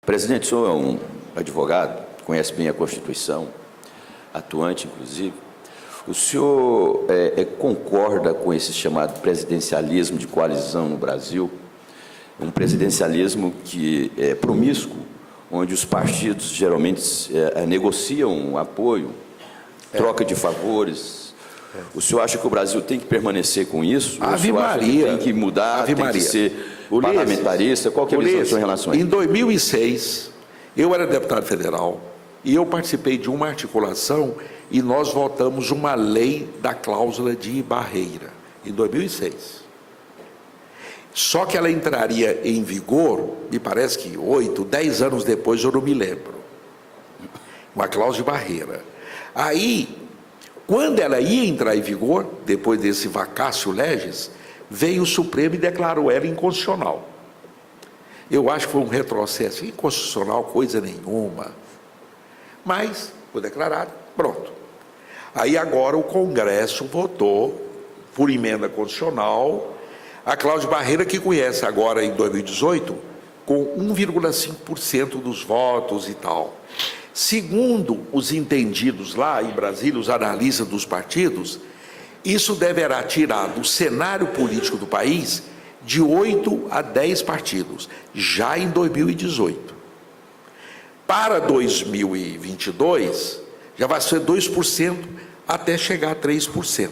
Presidente, o senhor é um advogado, conhece bem a Constituição, atuante, inclusive. O senhor concorda com esse chamado presidencialismo de coalizão no Brasil? Um presidencialismo que é promíscuo, onde os partidos geralmente negociam um apoio, troca de favores. O senhor acha que o Brasil tem que permanecer com isso? Ave Maria. Tem que mudar, Ave tem Maria. que ser parlamentarista? Qual que é a visão do senhor em relação a isso? Em 2006, eu era deputado federal e eu participei de uma articulação e nós votamos uma lei da cláusula de barreira, em 2006. Só que ela entraria em vigor, me parece que 8, 10 anos depois, eu não me lembro. Uma cláusula de barreira. Aí, quando ela ia entrar em vigor, depois desse vacácio legis, veio o Supremo e declarou ela inconstitucional. Eu acho que foi um retrocesso inconstitucional, coisa nenhuma. Mas foi declarado, pronto. Aí agora o Congresso votou, por emenda constitucional, a cláusula de barreira que conhece agora em 2018, com 1,5% dos votos e tal. Segundo os entendidos lá em Brasília, os analistas dos partidos, isso deverá tirar do cenário político do país de 8 a 10 partidos, já em 2018. Para 2022, já vai ser 2% até chegar a 3%.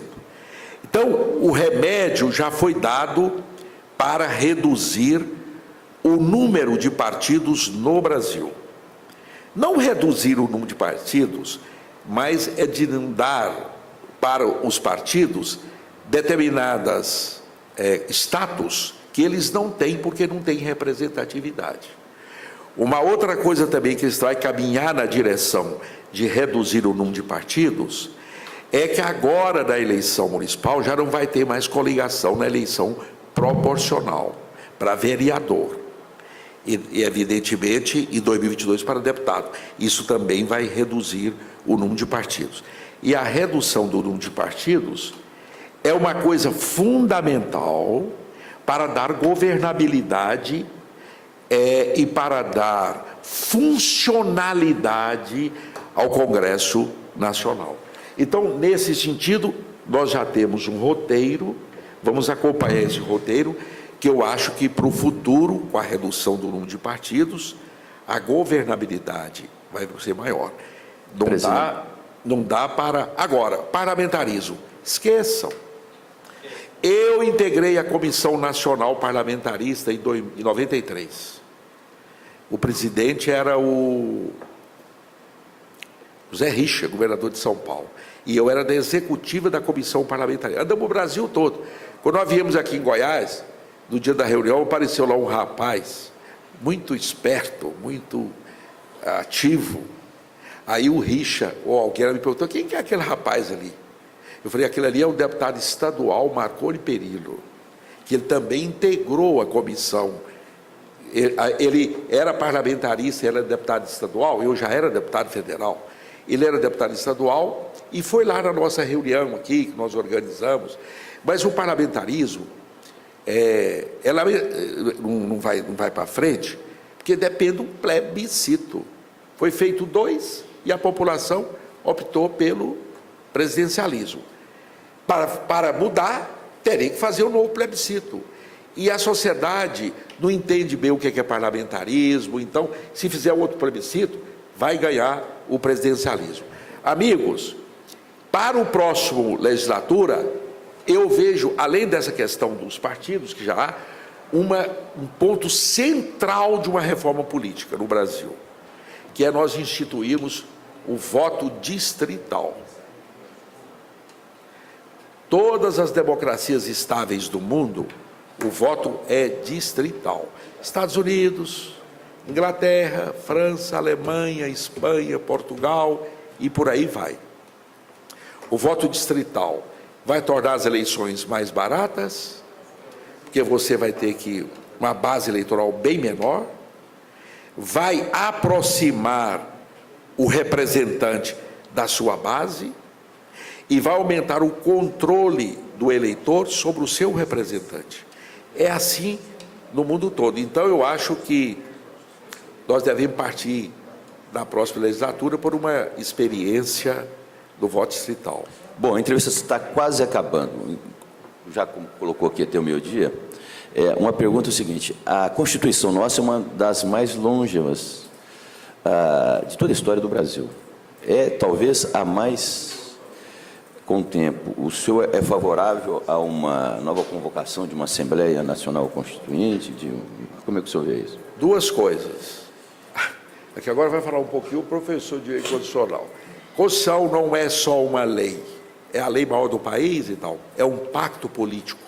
Então, o remédio já foi dado para reduzir o número de partidos no Brasil. Não reduzir o número de partidos, mas é de não dar para os partidos determinadas status que eles não têm porque não têm representatividade. Uma outra coisa também que vai caminhar na direção de reduzir o número de partidos é que agora na eleição municipal já não vai ter mais coligação na eleição proporcional para vereador e evidentemente em 2022 para deputado. Isso também vai reduzir o número de partidos. E a redução do número de partidos é uma coisa fundamental para dar governabilidade e para dar funcionalidade ao Congresso Nacional. Então, nesse sentido, nós já temos um roteiro, vamos acompanhar esse roteiro, que eu acho que para o futuro, com a redução do número de partidos, a governabilidade vai ser maior. Não dá para... Agora, parlamentarismo, esqueçam. Eu integrei a Comissão Nacional Parlamentarista em 93. O presidente era o José Richa, governador de São Paulo. E eu era da executiva da Comissão Parlamentarista. Andamos o Brasil todo. Quando nós viemos aqui em Goiás, no dia da reunião, apareceu lá um rapaz, muito esperto, muito ativo. Aí o Richa, ou alguém me perguntou, quem que é aquele rapaz ali? Eu falei, aquele ali é o deputado estadual Marconi Perillo, que ele também integrou a comissão. Ele era parlamentarista, ele era deputado estadual, eu já era deputado federal. Ele era deputado estadual e foi lá na nossa reunião aqui, que nós organizamos. Mas o parlamentarismo, ela não vai para frente, porque depende do plebiscito. Foi feito 2 e a população optou pelo presidencialismo. Para mudar, teria que fazer um novo plebiscito. E a sociedade não entende bem o que é parlamentarismo, então, se fizer outro plebiscito, vai ganhar o presidencialismo. Amigos, para o próximo legislatura, eu vejo, além dessa questão dos partidos, que já há, um ponto central de uma reforma política no Brasil, que é nós instituirmos o voto distrital. Todas as democracias estáveis do mundo, o voto é distrital. Estados Unidos, Inglaterra, França, Alemanha, Espanha, Portugal e por aí vai. O voto distrital vai tornar as eleições mais baratas, porque você vai ter uma base eleitoral bem menor, vai aproximar o representante da sua base e vai aumentar o controle do eleitor sobre o seu representante. É assim no mundo todo. Então, eu acho que nós devemos partir, na próxima legislatura, por uma experiência do voto distrital. Bom, a entrevista está quase acabando. Já como colocou aqui até o meio-dia, uma pergunta é o seguinte: a Constituição nossa é uma das mais longevas de toda a história do Brasil. É talvez a mais com o tempo. O senhor é favorável a uma nova convocação de uma Assembleia Nacional Constituinte? Como é que o senhor vê isso? Duas coisas. Aqui agora vai falar um pouquinho o professor de Direito Constitucional. Constituição não é só uma lei, é a lei maior do país e tal. É um pacto político.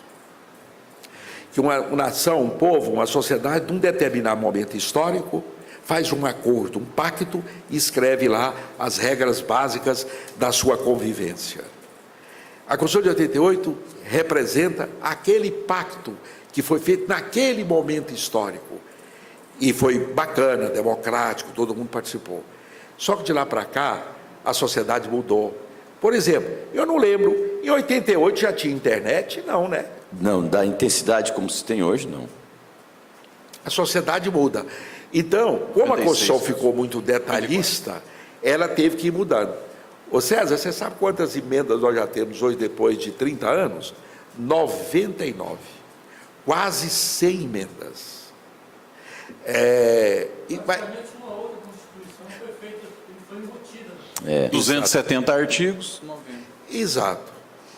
Que uma nação, um povo, uma sociedade, num determinado momento histórico, faz um acordo, um pacto, e escreve lá as regras básicas da sua convivência. A Constituição de 88 representa aquele pacto que foi feito naquele momento histórico. E foi bacana, democrático, todo mundo participou. Só que de lá para cá, a sociedade mudou. Por exemplo, eu não lembro, em 88 já tinha internet? Não, né? Não, da intensidade como se tem hoje, não. A sociedade muda. Então, como a Constituição ficou muito detalhista, ela teve que ir mudando. Ô César, você sabe quantas emendas nós já temos hoje, depois de 30 anos? 99. Quase 100 emendas. Uma outra Constituição foi feita, foi embutida. 270 artigos, 90. Exato.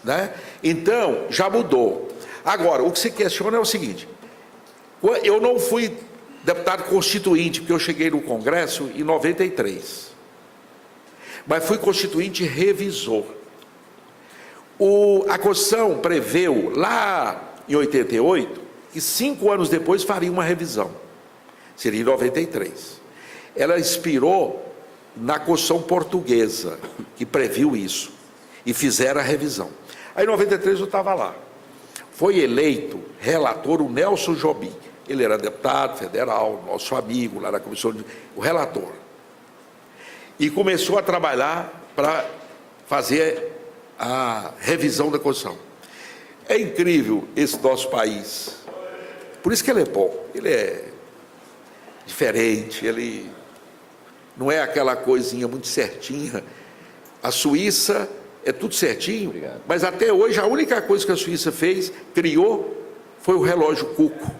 Né? Então, já mudou. Agora, o que se questiona é o seguinte: eu não fui deputado constituinte, porque eu cheguei no Congresso em 93. Mas fui constituinte revisor. A Constituição preveu, lá em 88, que 5 anos depois faria uma revisão. Seria em 93. Ela inspirou na Constituição portuguesa, que previu isso, e fizeram a revisão. Aí em 93 eu estava lá. Foi eleito relator o Nelson Jobim. Ele era deputado federal, nosso amigo lá na comissão, o relator. E começou a trabalhar para fazer a revisão da Constituição. É incrível esse nosso país. Por isso que ele é bom. Ele é diferente, ele não é aquela coisinha muito certinha. A Suíça é tudo certinho. Obrigado. Mas até hoje a única coisa que a Suíça fez, criou, foi o relógio Cuco.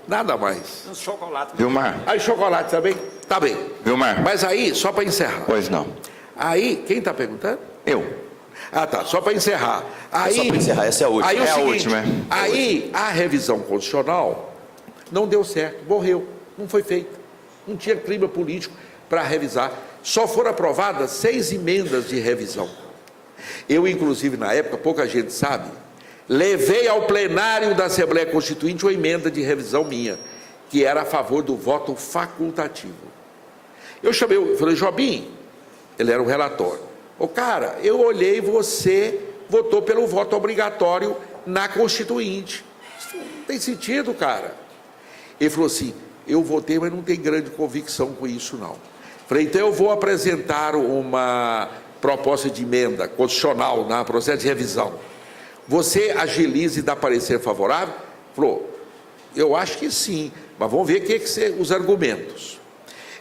Nada mais. Chocolate. Vilmar, Aí chocolate também? Tá bem. Vilmar. Mas aí, só para encerrar. Pois não. Aí, quem está perguntando? Eu. Ah, tá, só para encerrar. Aí, Só para encerrar, essa é a última. Aí, É a seguinte, última, é. aí a revisão constitucional não deu certo, morreu, não foi feita. Não tinha clima político para revisar. Só foram aprovadas 6 emendas de revisão. Eu, inclusive, na época, pouca gente sabe, levei ao plenário da Assembleia Constituinte uma emenda de revisão minha, que era a favor do voto facultativo. Eu chamei, eu falei: Jobim, ele era o relator. Ô cara, eu olhei, você votou pelo voto obrigatório na Constituinte. Isso não tem sentido, cara. Ele falou assim: eu votei, mas não tenho grande convicção com isso, não. Falei: então eu vou apresentar uma proposta de emenda constitucional na processo de revisão. Você agiliza e dá parecer favorável? Falou: eu acho que sim, mas vamos ver os argumentos.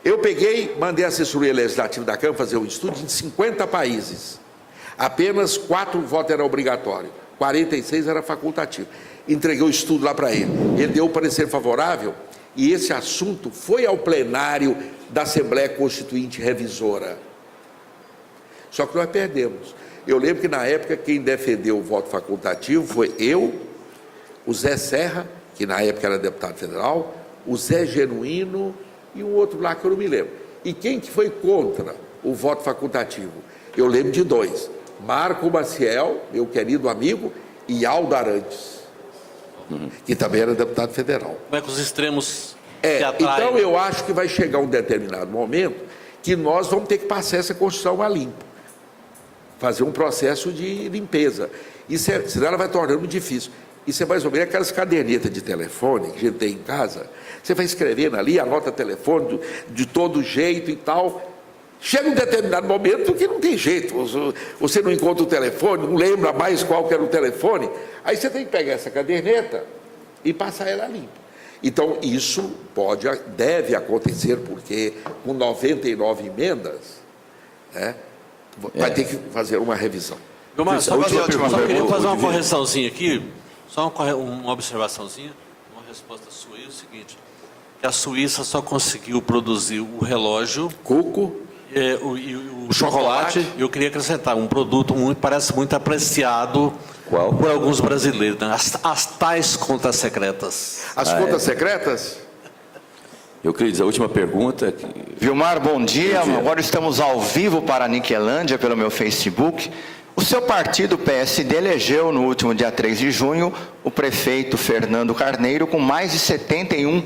Eu peguei, mandei a assessoria legislativa da Câmara fazer um estudo em 50 países. Apenas 4 votos era obrigatório, 46 era facultativo. Entreguei o estudo lá para ele. Ele deu o parecer favorável e esse assunto foi ao plenário da Assembleia Constituinte Revisora. Só que nós perdemos. Eu lembro que na época quem defendeu o voto facultativo foi eu, o Zé Serra, que na época era deputado federal, o Zé Genuíno e um outro lá que eu não me lembro. E quem que foi contra o voto facultativo? Eu lembro de 2. Marco Maciel, meu querido amigo, e Aldo Arantes, que também era deputado federal. Como é que os extremos se atraem? Então eu acho que vai chegar um determinado momento que nós vamos ter que passar essa Constituição a limpo. Fazer um processo de limpeza. Senão ela vai tornando difícil. Isso é mais ou menos aquelas cadernetas de telefone que a gente tem em casa. Você vai escrevendo ali, anota telefone de todo jeito e tal. Chega um determinado momento que não tem jeito. Você não encontra o telefone, não lembra mais qual que era o telefone. Aí você tem que pegar essa caderneta e passar ela limpa. Então, isso deve acontecer, porque com 99 emendas, né, vai ter que fazer uma revisão. Vilmar, só última pergunta, queria fazer uma Divino. correçãozinha aqui, só uma observaçãozinha, uma resposta sua aí, é o seguinte, que a Suíça só conseguiu produzir o relógio Cuco, e o chocolate. Eu queria acrescentar um produto parece muito apreciado Qual? por alguns brasileiros, né? As tais contas secretas. as contas secretas. Euclides, a última pergunta. Vilmar, bom dia. Agora estamos ao vivo para a Niquelândia pelo meu Facebook. O seu partido, PSD, elegeu no último dia 3 de junho o prefeito Fernando Carneiro com mais de 71%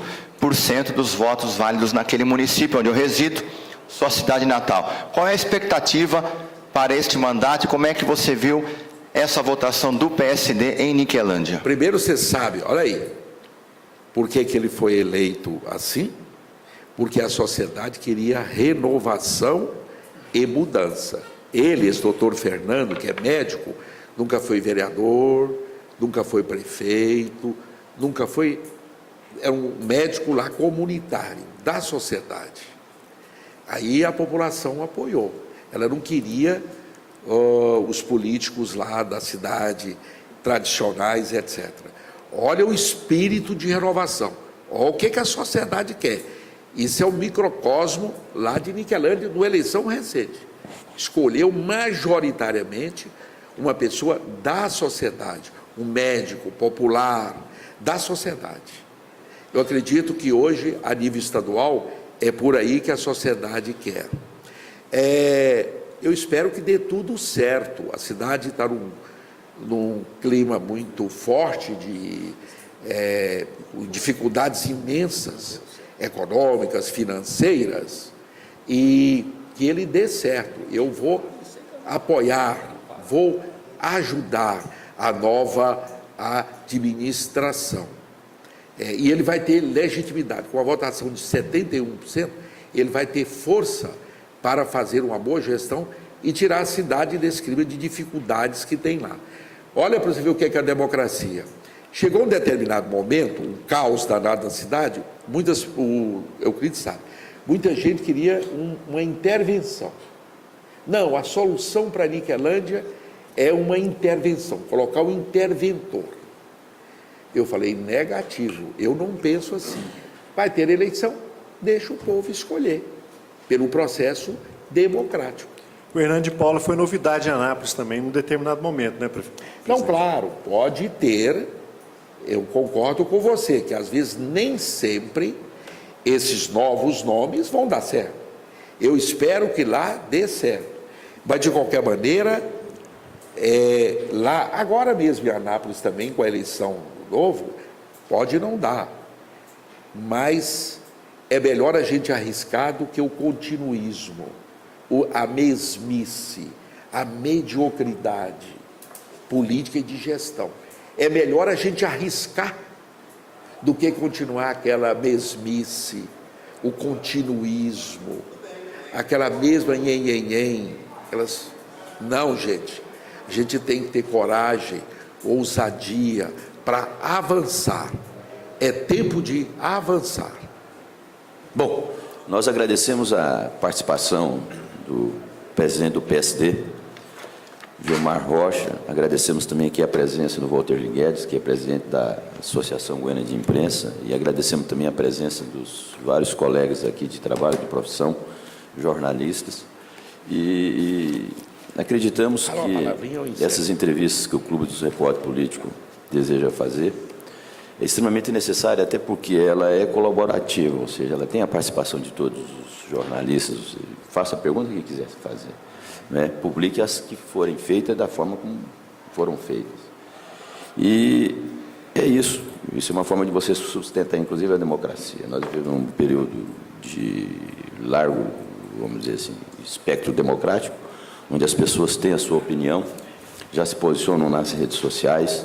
dos votos válidos naquele município onde eu resido, sua cidade natal. Qual é a expectativa para este mandato e como é que você viu essa votação do PSD em Niquelândia? Primeiro, você sabe, olha aí, por que ele foi eleito assim? Porque a sociedade queria renovação e mudança. Ele, esse doutor Fernando, que é médico, nunca foi vereador, nunca foi prefeito, nunca foi... É um médico lá comunitário, da sociedade. Aí a população apoiou. Ela não queria os políticos lá da cidade, tradicionais, etc. Olha o espírito de renovação. Olha o que a sociedade quer. Isso é o microcosmo lá de Niquelândia, numa eleição recente. Escolheu majoritariamente uma pessoa da sociedade, um médico popular da sociedade. Eu acredito que hoje, a nível estadual, é por aí que a sociedade quer. Eu espero que dê tudo certo. A cidade está num clima muito forte de dificuldades imensas, econômicas, financeiras, e que ele dê certo. Eu vou apoiar, vou ajudar a nova administração. E ele vai ter legitimidade. Com a votação de 71%, ele vai ter força para fazer uma boa gestão e tirar a cidade desse clima de dificuldades que tem lá. Olha para você ver o que é a democracia. Chegou um determinado momento, um caos danado na cidade, o Euclides sabe, muita gente queria uma intervenção. Não, a solução para a Niquelândia é uma intervenção, colocar um interventor. Eu falei, negativo, eu não penso assim. Vai ter eleição, deixa o povo escolher, pelo processo democrático. O Hernando de Paula foi novidade em Anápolis também, num determinado momento, né, prefeito? Não, claro, pode ter, eu concordo com você, que às vezes nem sempre esses novos nomes vão dar certo. Eu espero que lá dê certo. Mas, de qualquer maneira, lá, agora mesmo em Anápolis também, com a eleição novo, pode não dar. Mas é melhor a gente arriscar do que o continuismo, a mesmice, a mediocridade política e de gestão. É melhor a gente arriscar do que continuar aquela mesmice, o continuismo, aquela mesma nhen. Não, gente. A gente tem que ter coragem, ousadia para avançar. É tempo de avançar. Bom, nós agradecemos a participação do presidente do PSD, Vilmar Rocha. Agradecemos também aqui a presença do Walter Guedes, que é presidente da Associação Goiana de Imprensa, e agradecemos também a presença dos vários colegas aqui de trabalho, de profissão, jornalistas. E acreditamos que essas entrevistas que o Clube dos Repórteres Políticos deseja fazer é extremamente necessária, até porque ela é colaborativa, ou seja, ela tem a participação de todos os jornalistas. Faça a pergunta que quiser fazer, né? Publique as que forem feitas da forma como foram feitas. E é isso. Isso é uma forma de você sustentar, inclusive, a democracia. Nós vivemos um período de largo, vamos dizer assim, espectro democrático, onde as pessoas têm a sua opinião, já se posicionam nas redes sociais.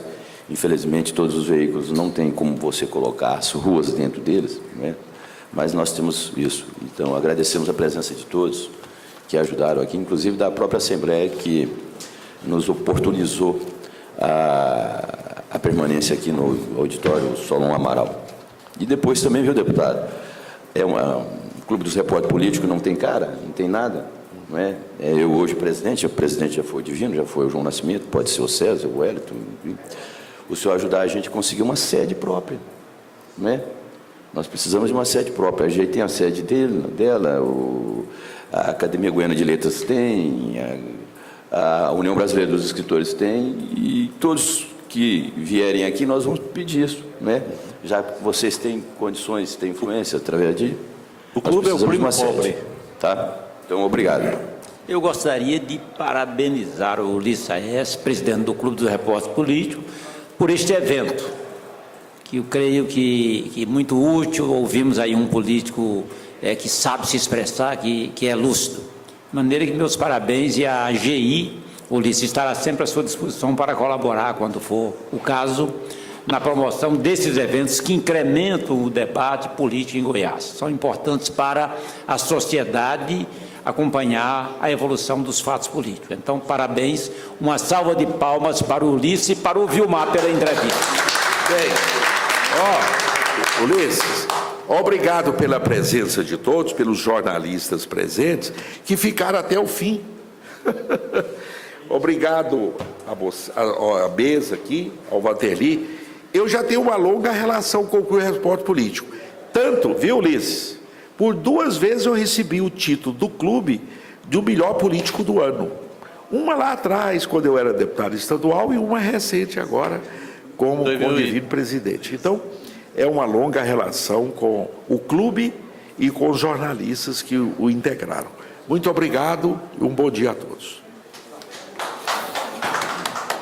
Infelizmente, todos os veículos não têm como você colocar as ruas dentro deles, né? Mas nós temos isso. Então, agradecemos a presença de todos que ajudaram aqui, inclusive da própria Assembleia, que nos oportunizou a permanência aqui no auditório Solon Amaral. E depois também, viu, deputado? O Clube dos Repórteres Políticos não tem cara, não tem nada, não é? Eu hoje presidente, o presidente já foi o Divino, já foi o João Nascimento, pode ser o César, o Wellington. O senhor ajudar a gente a conseguir uma sede própria, não é? Nós precisamos de uma sede própria. A gente tem a sede dela, a Academia Goiana de Letras tem, a União Brasileira dos Escritores tem, e todos que vierem aqui nós vamos pedir isso, né? Já que vocês têm condições, têm influência através de... O clube é o primo pobre. Tá? Então, obrigado. Eu gostaria de parabenizar o Ulisses Aécio, presidente do Clube dos Repórteres Políticos, por este evento, que eu creio que muito útil. Ouvimos aí um político que sabe se expressar, que é lúcido. De maneira que meus parabéns, e a AGI, Ulisses, estará sempre à sua disposição para colaborar, quando for o caso, na promoção desses eventos que incrementam o debate político em Goiás. São importantes para a sociedade acompanhar a evolução dos fatos políticos. Então, parabéns, uma salva de palmas para o Ulisses e para o Vilmar pela entrevista. Bem, Ulisses, obrigado pela presença de todos, pelos jornalistas presentes, que ficaram até o fim. Obrigado à mesa aqui, ao Vanterli. Eu já tenho uma longa relação com o Clube de Repórter Político. Tanto, viu, Ulisses? Por 2 vezes eu recebi o título do clube de o melhor político do ano. Uma lá atrás, quando eu era deputado estadual, e uma recente agora, como Divino presidente. Então, é uma longa relação com o clube e com os jornalistas que o integraram. Muito obrigado e um bom dia a todos.